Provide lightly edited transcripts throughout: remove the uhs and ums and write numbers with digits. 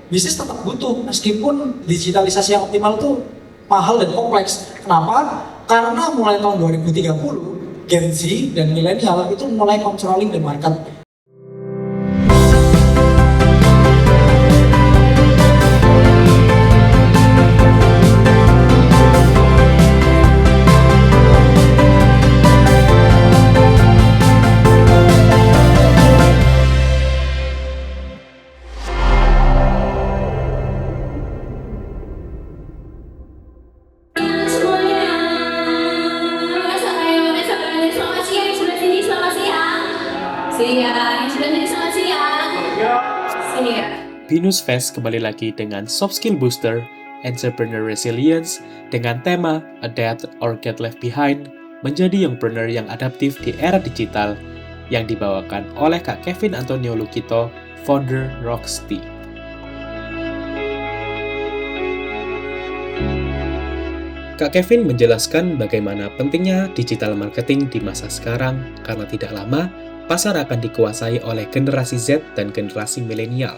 bisnis tetap butuh meskipun digitalisasi yang optimal itu mahal dan kompleks. Kenapa? Karena mulai tahun 2030 Gen Z dan milenial itu mulai controlling the market. Binus Fest kembali lagi dengan Soft Skill Booster, Entrepreneur Resilience dengan tema Adapt or Get Left Behind, menjadi youngpreneur yang adaptif di era digital, yang dibawakan oleh Kak Kevin Antonio Lukito, founder Rocksty. Kak Kevin menjelaskan bagaimana pentingnya digital marketing di masa sekarang karena tidak lama pasar akan dikuasai oleh generasi Z dan generasi milenial.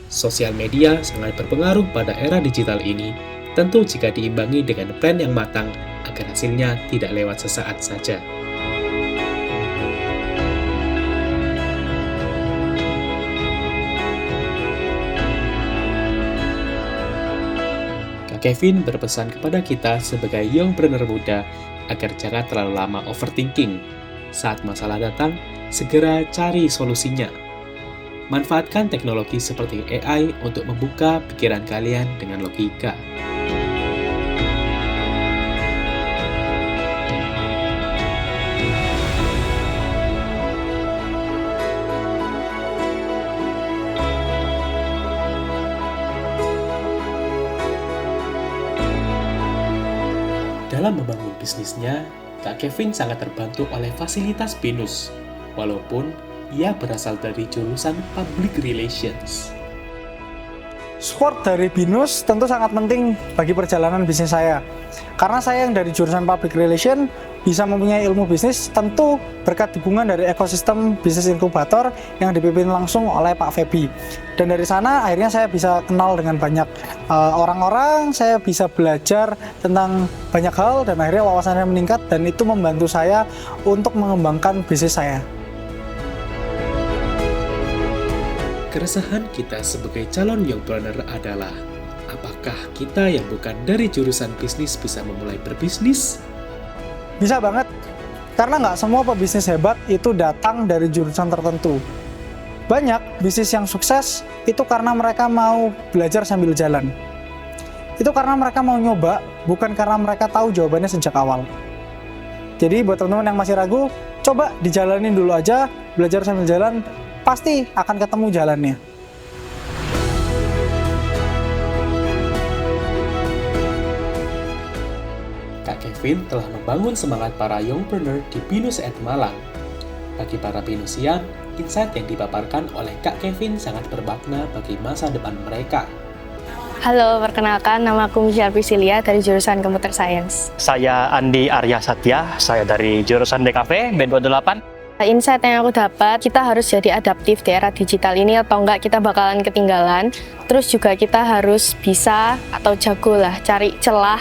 Sosial media sangat berpengaruh pada era digital ini, tentu jika diimbangi dengan plan yang matang agar hasilnya tidak lewat sesaat saja. Kak Kevin berpesan kepada kita sebagai youngpreneur muda agar jangan terlalu lama overthinking. Saat masalah datang, segera cari solusinya. Manfaatkan teknologi seperti AI untuk membuka pikiran kalian dengan logika. Dalam membangun bisnisnya, Kak Kevin sangat terbantu oleh fasilitas Binus, walaupun ia berasal dari jurusan Public Relations. Support dari Binus tentu sangat penting bagi perjalanan bisnis saya. Karena saya yang dari jurusan Public Relation bisa mempunyai ilmu bisnis, tentu berkat dukungan dari ekosistem bisnis inkubator yang dipimpin langsung oleh Pak Febi. Dan dari sana akhirnya saya bisa kenal dengan banyak orang-orang, saya bisa belajar tentang banyak hal, dan akhirnya wawasannya meningkat, dan itu membantu saya untuk mengembangkan bisnis saya. Keresahan kita sebagai calon youngpreneur adalah, apakah kita yang bukan dari jurusan bisnis bisa memulai berbisnis? Bisa banget, karena nggak semua pebisnis hebat itu datang dari jurusan tertentu. Banyak bisnis yang sukses itu karena mereka mau belajar sambil jalan. Itu karena mereka mau nyoba, bukan karena mereka tahu jawabannya sejak awal. Jadi buat teman-teman yang masih ragu, coba dijalanin dulu aja, belajar sambil jalan, pasti akan ketemu jalannya. Kak Kevin telah membangun semangat para youngpreneur di Binus at Malang. Bagi para Binusian, insight yang dipaparkan oleh Kak Kevin sangat bermakna bagi masa depan mereka. Halo, perkenalkan nama aku Michelle Priscilia dari jurusan Computer Science. Saya Andi Arya Satya, saya dari jurusan DKV B28. Insight yang aku dapat, kita harus jadi adaptif di era digital ini atau enggak kita bakalan ketinggalan. Terus juga kita harus bisa atau jago lah cari celah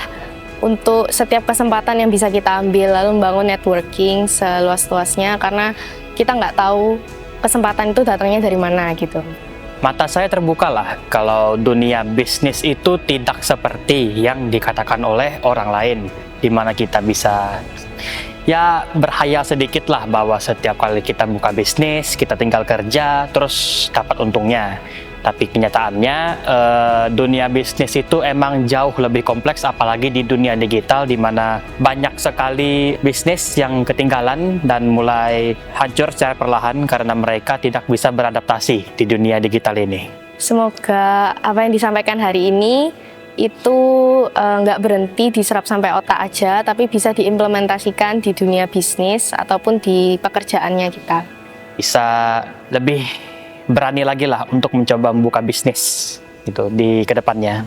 untuk setiap kesempatan yang bisa kita ambil, lalu membangun networking seluas-luasnya karena kita nggak tahu kesempatan itu datangnya dari mana gitu. Mata saya terbuka lah kalau dunia bisnis itu tidak seperti yang dikatakan oleh orang lain, di mana kita bisa ya berhayal sedikit lah bahwa setiap kali kita buka bisnis, kita tinggal kerja, terus dapat untungnya. Tapi kenyataannya dunia bisnis itu emang jauh lebih kompleks, apalagi di dunia digital di mana banyak sekali bisnis yang ketinggalan dan mulai hancur secara perlahan karena mereka tidak bisa beradaptasi di dunia digital ini. Semoga apa yang disampaikan hari ini itu nggak berhenti diserap sampai otak aja, tapi bisa diimplementasikan di dunia bisnis ataupun di pekerjaannya kita. Bisa lebih berani lagi lah untuk mencoba membuka bisnis gitu di kedepannya.